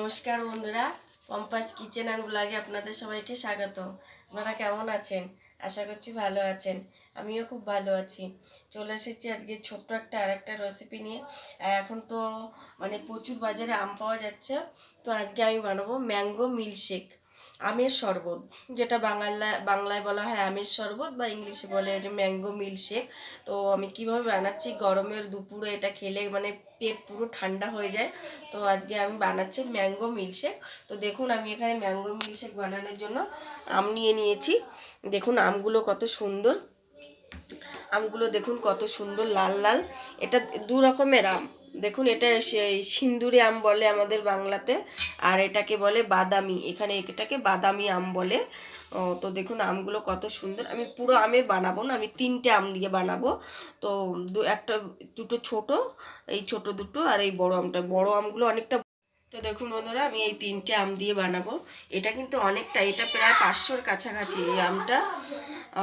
নমস্কার বন্ধুরা, পম্পাস kitchen and ব্লগে আপনাদের সবাইকে স্বাগত। আপনারা কেমন আছেন? আশা করছি ভালো আছেন। আমিও খুব ভালো আছি। চলে এসেছি আজকে ছোট্ট আরেকটা রেসিপি নিয়ে। এখন তো প্রচুর বাজারে আম পাওয়া যাচ্ছে। তো আজকে আমি বানাবো ম্যাঙ্গো মিল্কশেক, আমের শরবত, যেটা বাংলায় বলা হয় আমের শরবত, বা ইংলিশে বলে যে ম্যাঙ্গো মিল্কশেক। তো আমি কিভাবে বানাচ্ছি, গরমের দুপুরে এটা খেলে পেট পুরো ঠান্ডা হয়ে যায়। তো আজকে আমি বানাচ্ছি ম্যাঙ্গো মিল্কশেক। তো দেখুন, আমি এখানে ম্যাঙ্গো মিল্কশেক বানানোর জন্য আম নিয়ে নিয়েছি। দেখুন আমগুলো কত সুন্দর, আমগুলো দেখুন কত সুন্দর লাল লাল। এটা দু রকমের আম। দেখুন, এটা সেই সিন্দুরি আম বলে আমাদের বাংলাতে, আর এটাকে বলে বাদামি, এখানে এটাকে বাদামি আম বলে। তো দেখুন আমগুলো কত সুন্দর। আমি পুরো আমে বানাবো না, আমি 3টে আম দিয়ে বানাবো। তো দুটো ছোট, এই ছোট দুটো, আর এই বড় আমগুলো অনেকটা। তো দেখুন বন্ধুরা, আমি এই 3টে আম দিয়ে বানাবো। এটা কিন্তু অনেকটা, এটা প্রায় 500-র কাছাকাছি এই আমটা।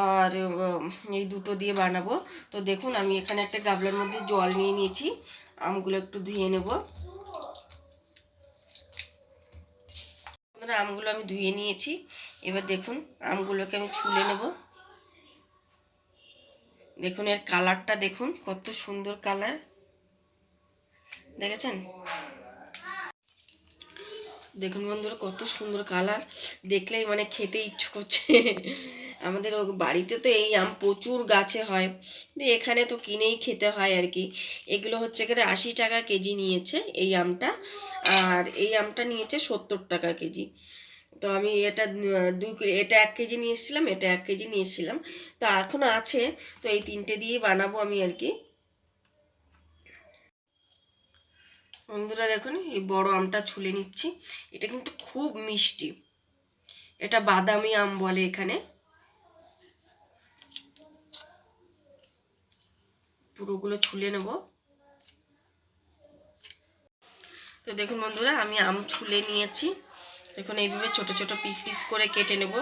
আর এই দুটো দিয়ে বানাবো। তো দেখুন, আমি এখানে একটা গামলার মধ্যে জল নিয়ে নিয়েছি। আমগুলো একটু ধুয়ে নেব। আমগুলো আমি ধুয়ে নিয়েছি। এবার দেখুন আমগুলোকে আমি ছুলে নেব। দেখুন এর কালারটা দেখুন, কত সুন্দর কালার, দেখেছেন? দেখুন বন্ধুরা, কত সুন্দর কালার, দেখলেই খেতে ইচ্ছে করছে। আমাদের বাড়িতে তো এই আম প্রচুর গাছে হয়, এখানে তো কিনেই খেতে হয় আর কি। এগুলো হচ্ছে 80 টাকা কেজি নিয়েছে এই আমটা, আর এই আমটা নিয়েছে 70 টাকা কেজি। তো আমি এটা এটা 1 কেজি নিয়ে এসেছিলাম, এটা 1 কেজি নিয়ে এসেছিলাম। তো এখনো আছে। তো এই 3টে দিয়েই বানাবো আমি আর কি। বন্ধুরা দেখুন, এই বড় আমটা ছুলে নিচ্ছি। এটা কিন্তু খুব মিষ্টি, এটা বাদামি আম বলে এখানে। পুরোগুলো ছুলে নেব। তো দেখুন বন্ধুরা, আমি আম ছুলে নিয়েছি। দেখুন এইভাবে ছোট ছোট পিস পিস করে কেটে নেব।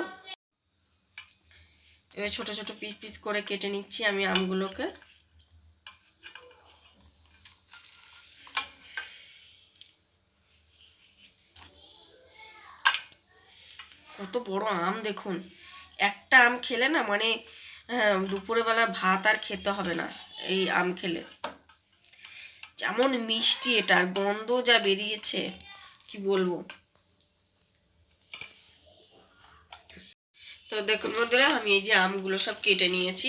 এবার ছোট ছোট পিস পিস করে কেটে নিচ্ছি আমি আমগুলোকে। কত বড় আম দেখুন, একটা আম খেলে না দুপুরে বেলা ভাত আর খেতে হবে না এই আম খেলে। যেমন মিষ্টি, এটার গন্ধ যা বেরিয়েছে কি বলবো। তো দেখুন বন্ধুরা, আমি এই যে আমগুলো সব কেটে নিয়েছি।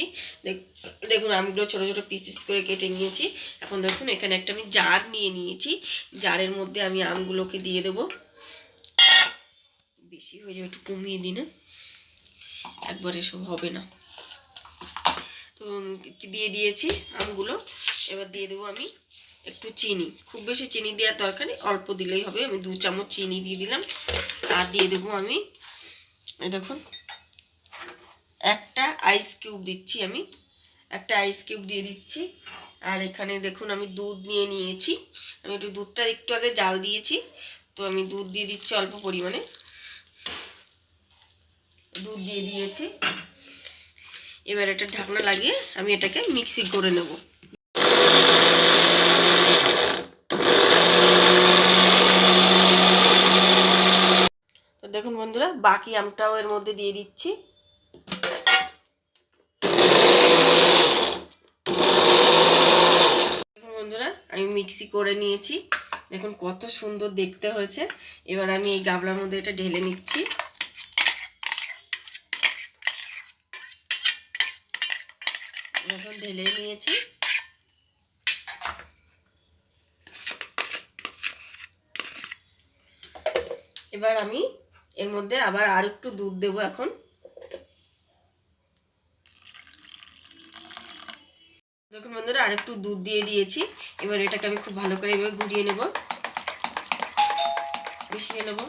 দেখুন আমগুলো ছোট ছোট পিস পিস করে কেটে নিয়েছি। এখন দেখুন এখানে একটা আমি জার নিয়ে নিয়েছি। জারের মধ্যে আমি আমগুলোকে দিয়ে দেব। বেশি হয়ে যাবে, একটু কমিয়ে দিন, একবারে সব হবে না। তো দিয়ে দিয়েছি আমগুলো। এবার দিয়ে দেবো আমি একটু চিনি। খুব বেশি চিনি দেওয়ার দরকার নেই, অল্প দিলেই হবে। আমি 2 চামচ চিনি দিয়ে দিলাম। আর দিয়ে দেবো আমি, দেখুন, একটা আইস কিউব দিচ্ছি আমি, একটা আইস কিউব দিয়ে দিচ্ছি। আর এখানে দেখুন আমি দুধ নিয়ে নিয়েছি। আমি দুধটা একটু আগে জাল দিয়েছি, তো আমি দুধ দিয়ে দিচ্ছি অল্প পরিমাণে। দুধ দিয়ে দিয়েছি। এবার এটা ঢাকনা লাগিয়ে আমি এটাকে মিক্সি করে নেব। তো দেখুন বন্ধুরা, বাকি আমটাও এর মধ্যে দিয়ে দিচ্ছি। দেখুন বন্ধুরা, আমি মিক্সি করে নিয়েছি। দেখুন কত সুন্দর দেখতে হয়েছে। এবার আমি এই গামলার মধ্যে এটা ঢেলে নিচ্ছি। এখন ঢেলে নিয়েছি। এবার আমি এর মধ্যে আবার আর একটু দুধ দেবো এখন। দেখুন বন্ধুরা, আর একটু দুধ দিয়ে দিয়েছি। এবার এটাকে আমি খুব ভালো করে এভাবে ঘুরিয়ে নেব, মিশিয়ে নেব।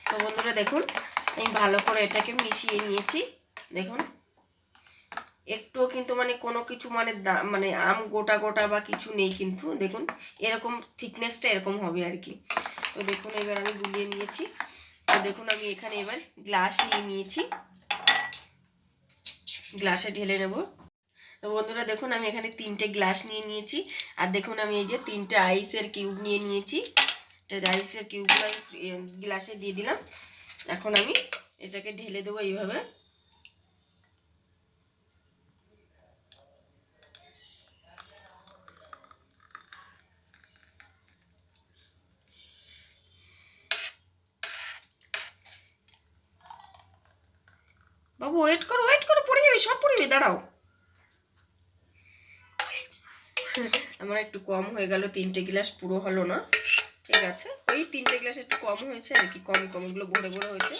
তো বন্ধুরা দেখুন, আমি ভালো করে এটাকে মিশিয়ে নিয়েছি। দেখুন একটুও কিন্তু কোনো কিছু আম গোটা গোটা বা কিছু নেই কিন্তু। দেখুন এরকম থিকনেসটা এরকম হবে আর কি। তো দেখুন এবার আমি গুলিয়ে নিয়েছি। তো দেখুন আমি এখানে এবার গ্লাস নিয়ে নিয়েছি, গ্লাসে ঢেলে নেব। তো বন্ধুরা দেখুন, আমি এখানে 3টে গ্লাস নিয়ে নিয়েছি। আর দেখুন আমি এই যে 3টে আইসের কিউব নিয়ে নিয়েছি। রাইসের কিউবগুলো আমি গ্লাসে দিয়ে দিলাম। এখন আমি এটাকে ঢেলে দেবো এইভাবে। বাবু ওয়েট করো, পড়ে যাবি, সব পড়ে যাবি, দাঁড়াও। আমার একটু কম হয়ে গেল, 3টে গ্লাস পুরো হলো না, ঠিক আছে, ওই 3টে গ্লাস একটু কম হয়েছে আর কি, কম এগুলো ভরে ভরে হয়েছে।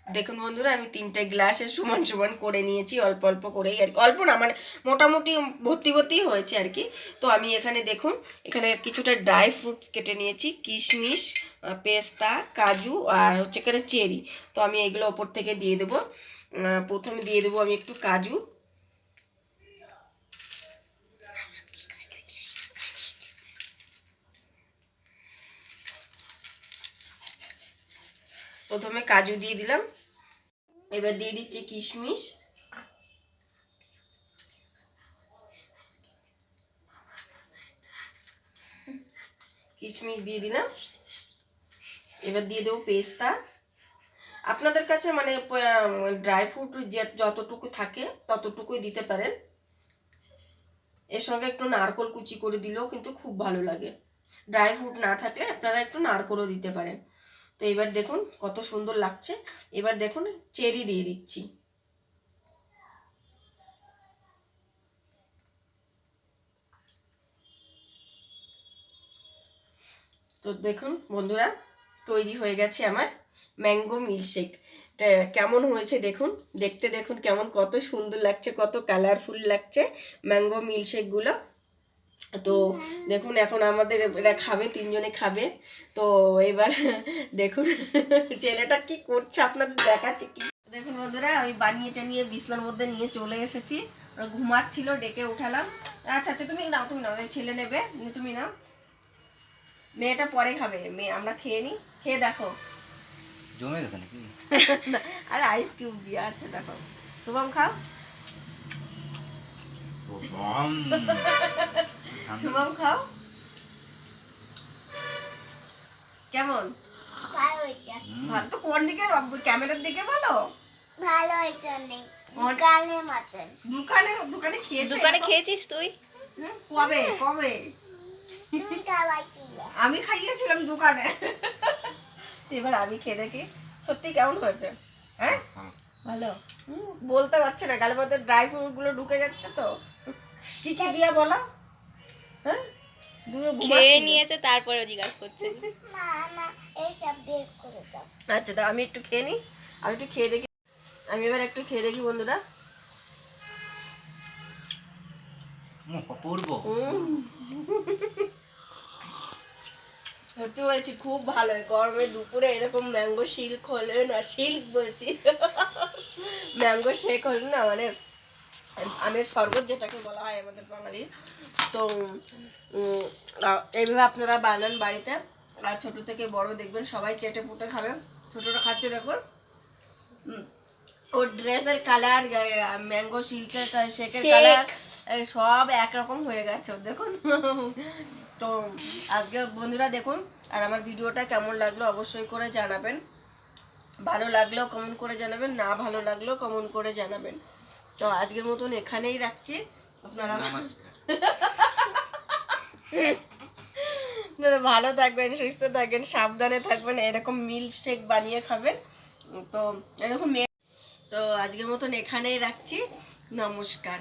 দেখুন বন্ধুরা, আমি 3টে গ্লাসে সমান সমান করে নিয়েছি, অল্প অল্প করেই আর কি, অল্প না মানে মোটামুটি ভর্তি ভর্তি হয়েছে আর কি। তো আমি এখানে দেখুন, এখানে কিছুটা ড্রাই ফ্রুটস কেটে নিয়েছি, কিশমিশ, পেস্তা, কাজু আর হচ্ছে এখানে চেরি। তো আমি এগুলো ওপর থেকে দিয়ে দেবো। প্রথমে দিয়ে দেবো আমি একটু কাজু, প্রথমে কাজু দিয়ে দিলাম, এবার দিয়ে দিচ্ছি কিশমিশ, দিয়ে দিলাম। এবার দিয়ে দেবো পেস্তা। আপনাদের কাছে মানে ড্রাই ফ্রুট যতটুকু থাকে ততটুকুই দিতে পারেন। এর সঙ্গে একটু নারকোল কুচি করে দিলেও কিন্তু খুব ভালো লাগে। ড্রাই ফ্রুট না থাকলে আপনারা একটু নারকোলও দিতে পারেন। তো এবার দেখুন কত সুন্দর লাগছে। এবার দেখুন চেরি দিয়ে দিচ্ছি। তো দেখুন বন্ধুরা, তৈরি হয়ে গেছে আমার ম্যাঙ্গো মিল্কশেক। কেমন হয়েছে দেখুন, দেখতে দেখুন কেমন, কত সুন্দর লাগছে, কত কালারফুল লাগছে ম্যাঙ্গো মিল্কশেকগুলো। তো দেখুন এখন আমাদের এরা খাবে, 3জনে খাবে। তো এবার দেখুন ছেলেটা কি করছে আপনাদের দেখাচ্ছি। কি দেখুন বন্ধুরা, আমি বানিয়ে নিয়ে বিছনার মধ্যে নিয়ে চলে এসেছি। ওরা ঘুমাচ্ছিল, ডেকে উঠালাম। আচ্ছা আচ্ছা তুমি নাও, ছেলে নেবে, তুমি নাও, মেয়েটা পরে খাবে, মেয়ে আমরা খেয়ে নিই, খেয়ে দেখো জমে গেছে নাকি। আর আইস কিউব দিয়ে, আচ্ছা দেখো শুভম খাও, শুভম খাও, কেমন ভালো হয়েছে? ভালো তো কোন দিকে, ক্যামেরার দিকে বলো, ভালো হয়েছে অনেক, দোকানের মতন। দোকানে খেয়েছিস তুই? কবে কবে আমি খাইয়েছিলাম দোকানে। এবার আমি খেয়ে দেখি সত্যি কেমন হয়েছে। হ্যাঁ ভালো, বলতে পারছে না, গালের মধ্যে ড্রাই ফ্রুট গুলো ঢুকে যাচ্ছে। তো কি কি দিয়া বলো? হ্যাঁ খেয়ে নিয়েছে তারপরে জিজ্ঞাসা করছে। আচ্ছা দাও আমি একটু খেয়ে নিই, আমি একটু খেয়ে দেখি, আমি এবার একটু খেয়ে দেখি বন্ধুরা। সত্যি বলছি খুব ভালো, গরমে দুপুরে এরকম ম্যাঙ্গো শিল্ক হলে না, শিল্ক বলছি ম্যাঙ্গো শেক হলে না, মানে আমের শরবত যেটাকে বলা হয় আমাদের বাঙালি। তো এইভাবে আপনারা বানান বাড়িতে, আর ছোট থেকে বড় দেখবেন সবাই চেটে পুটে খাবে। ছোটটা খাচ্ছে দেখুন, ওর ড্রেসের কালার, ম্যাঙ্গো শিল্কের শেকের কালার সব একরকম হয়ে গেছে দেখুন। তো আজকে বন্ধুরা দেখুন, আর আমার ভিডিওটা কেমন লাগলো অবশ্যই করে জানাবেন। ভালো লাগলেও কমেন্ট করে জানাবেন, না ভালো লাগলেও কমেন্ট করে জানাবেন। তো আজকের মতন এখানেই রাখছি। আপনারা ভালো থাকবেন, সুস্থ থাকবেন, সাবধানে থাকবেন, এরকম মিল্কশেক বানিয়ে খাবেন। তো এরকম, তো আজকের মতন এখানেই রাখছি, নমস্কার।